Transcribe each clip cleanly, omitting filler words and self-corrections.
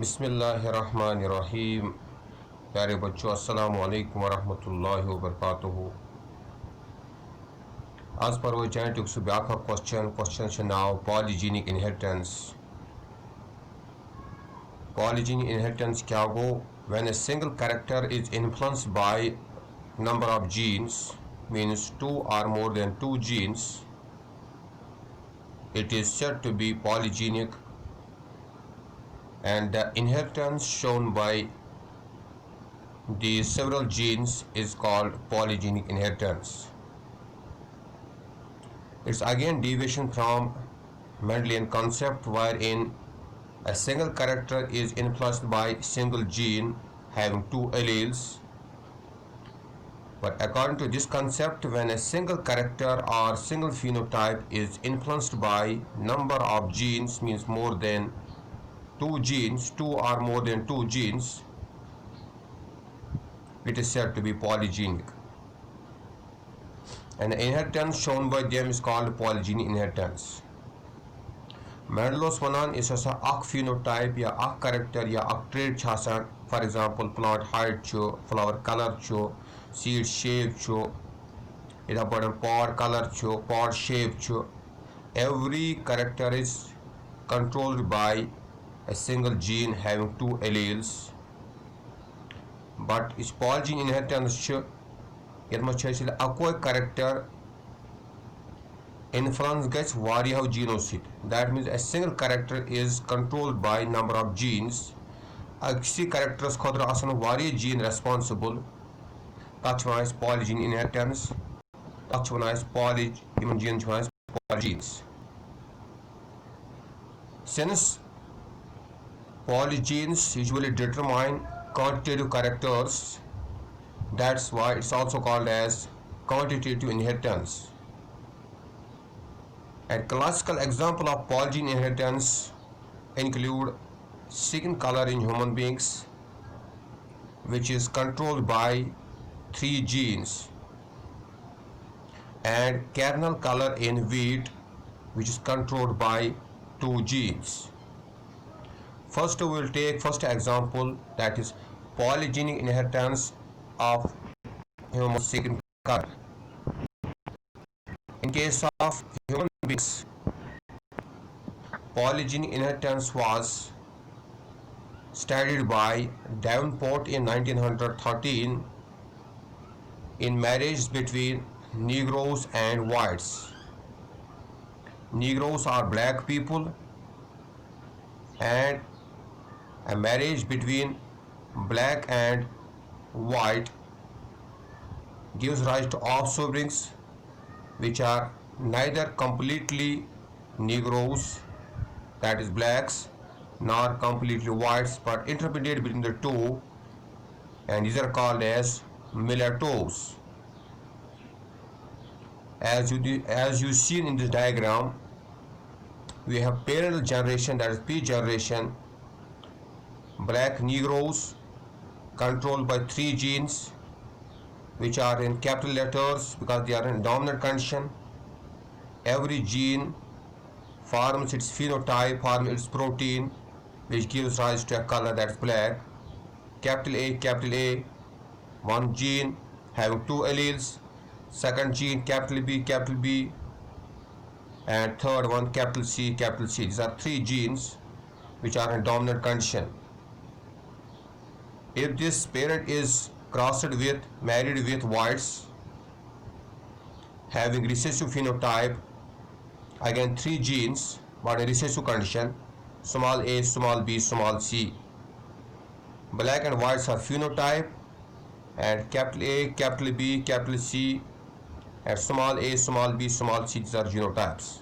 बिस्मिल्लाहिर्रहमानिर्रहीम। प्यारे बच्चों, अस्सलामु अलैकुम वरहमतुल्लाहि वबरकातुहू। आज पर वो सु ब्याख question now polygenic inheritance. Polygenic inheritance क्या गो? When a single character is influenced by number of genes, means two or more than two genes, it is said to be polygenic, and the inheritance shown by the several genes is called polygenic inheritance. It's again deviation from Mendelian concept wherein a single character is influenced by single gene having two alleles. But according to this concept, when a single character or single phenotype is influenced by number of genes, means more than two genes, two or more than two genes, it is said to be polygenic. And the inheritance shown by them is called polygenic inheritance. Mendel's वनान इस phenotype या character या trait छासान, for example plant height चो, flower color चो, seed shape चो, इधर पर pod color चो, pod shape चो. Every character is controlled by a single gene having two alleles. But is polygenic inheritance चो, यद much अकोई character influence gets various genes. That means a single character is controlled by number of genes. किसी characters खुद आसन various gene responsible. तच वनान polygenic inheritance. तच वनान poly genes वनान polygenes. Since polygenes usually determine quantitative characters, that's why it's also called as quantitative inheritance. A classical example of polygenic inheritance include skin color in human beings, which is controlled by three genes, and kernel color in wheat, which is controlled by two genes. First we will take first example, that is polygenic inheritance of human skin color. In case of human beings, polygenic inheritance was studied by Davenport in 1913 in marriage between Negroes and whites. Negroes are black people, and a marriage between black and white gives rise to offsprings which are neither completely Negroes, that is blacks, nor completely whites, but intermediate between the two, and these are called as mulattoes. As you see in this diagram, we have parental generation, that is P generation, black Negroes controlled by three genes which are in capital letters because they are in dominant condition. Every gene forms its phenotype, forms its protein, which gives rise to a color, that's black. Capital A, one gene having two alleles, second gene capital B, and third one capital C. These are three genes which are in dominant condition. If this parent is married with whites having recessive phenotype, again three genes but in recessive condition, small a, small b, small c. Black and whites are phenotype, and capital A, capital B, capital C, and small a, small b, small c, these are genotypes.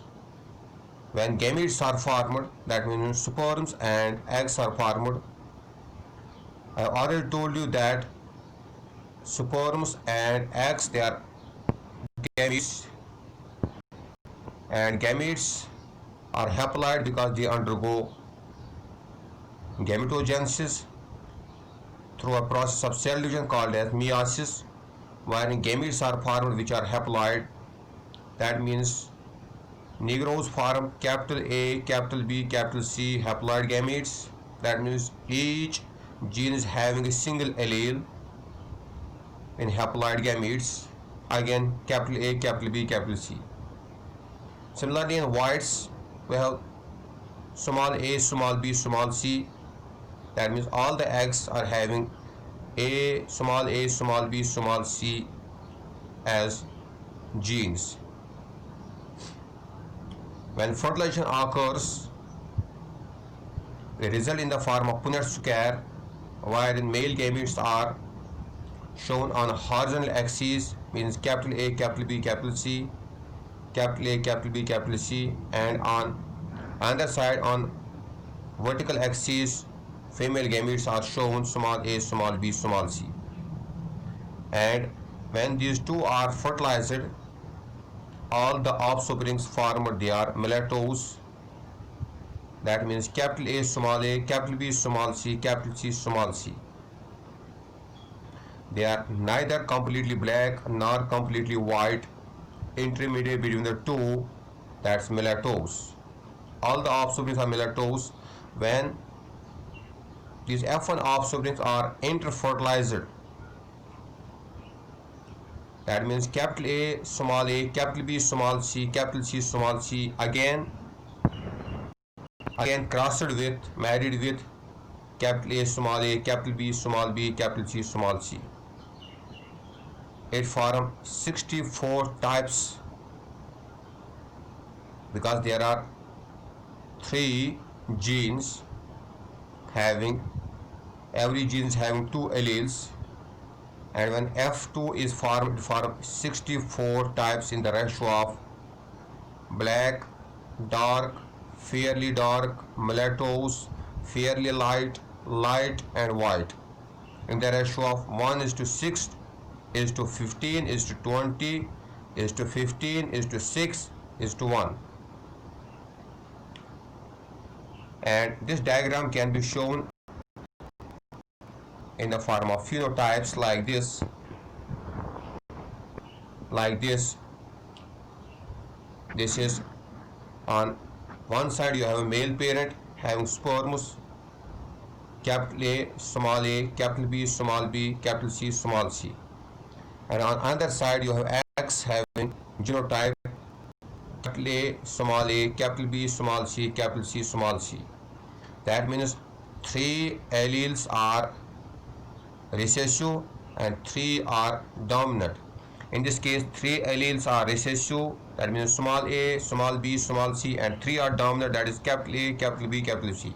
When gametes are formed, that means sperms and eggs are formed, I already told you that sperms and eggs, they are gametes, and gametes are haploid because they undergo gametogenesis through a process of cell division called as meiosis, wherein gametes are formed which are haploid. That means Negroes form capital A, capital B, capital C haploid gametes, that means each gene is having a single allele in haploid gametes. Again, capital A, capital B, capital C. Similarly, in whites, we have small a, small b, small c. That means all the eggs are having a, small b, small c as genes. When fertilization occurs, the result in the form of Punnett square, wherein male gametes are shown on a horizontal axis, means capital A, capital B, capital C, capital A, capital B, capital C, and on other side on vertical axis, female gametes are shown small a, small b, small c. And when these two are fertilized, all the offsprings formed they are mulattoes. That means capital A, small a, capital B, small c, capital C, small c. They are neither completely black nor completely white, intermediate between the two, that's mulattoes. All the offsprings are mulattoes. When these F1 offsprings are interfertilized, that means capital A, capital B, small c, capital C, small c, again crossed with, married with capital A, capital B, small b, capital C, small c. It forms 64 types because there are 3 genes having, every gene is having 2 alleles, and when F2 is formed, it forms 64 types in the ratio of black, dark, fairly dark, mulattoes, fairly light, light and white, in the ratio of 1:6, is to 15, is to 20, is to 15, is to 6, is to 1. And this diagram can be shown in the form of phenotypes like this, This is on one side you have a male parent having sperms, capital A, capital B, small b, capital C, small c. And on other side you have X having genotype, capital A, capital B, small c, capital C, small c. That means 3 alleles are recessive and 3 are dominant. In this case, 3 alleles are recessive, that means small a, small b, small c, and 3 are dominant, that is capital A, capital B, capital C.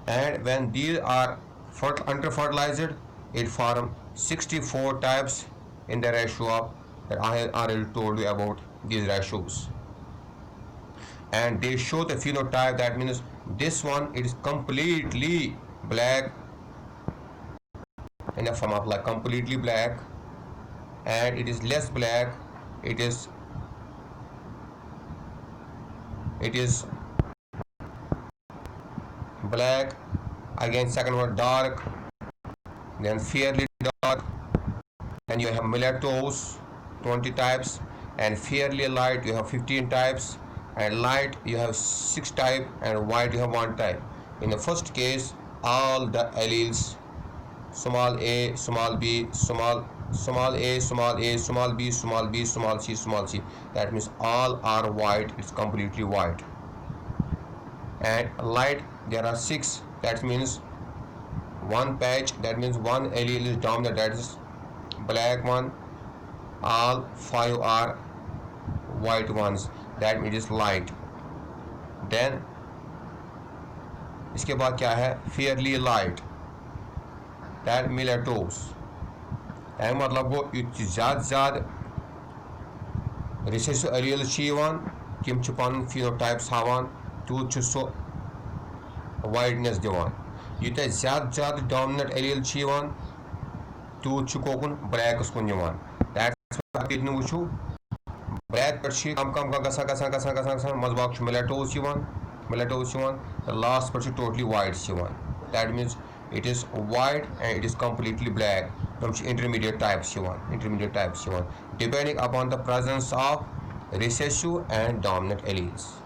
And when these are under-fertilized, it forms 64 types in the ratio of, that I have already told you about these ratios. And they show the phenotype, that means this one, it is completely black, in the form of like completely black, and it is less black, it is black, again second one dark, then fairly dark, then you have mulattoes 20 types, and fairly light you have 15 types, and light you have 6 types, and white you have 1 type. In the first case, all the alleles small a, small b, small a, small b, small b, small c, that means all are white, it's completely white. And light there are 6, that means 1 patch, that means 1 allele is dominant, that is black one, all 5 are white ones, that means it is light. Then इसके बाद क्या है, fairly light, that mulattoes, तमें मतलब गो ज़्यादा recessive एलियल तम पन phenotypes हावान तूत सो वाइडनेस दिवान, यूत ज़्यादा डोमिनेंट एलियल तूत कोकुन ब्लैकस कुन दैट वो ब्लैक पे कम कम गसान मजबाग मुलेटोज लास्ट पे totally white that means it is white and it is completely black. Intermediate types depending upon the presence of recessive and dominant alleles.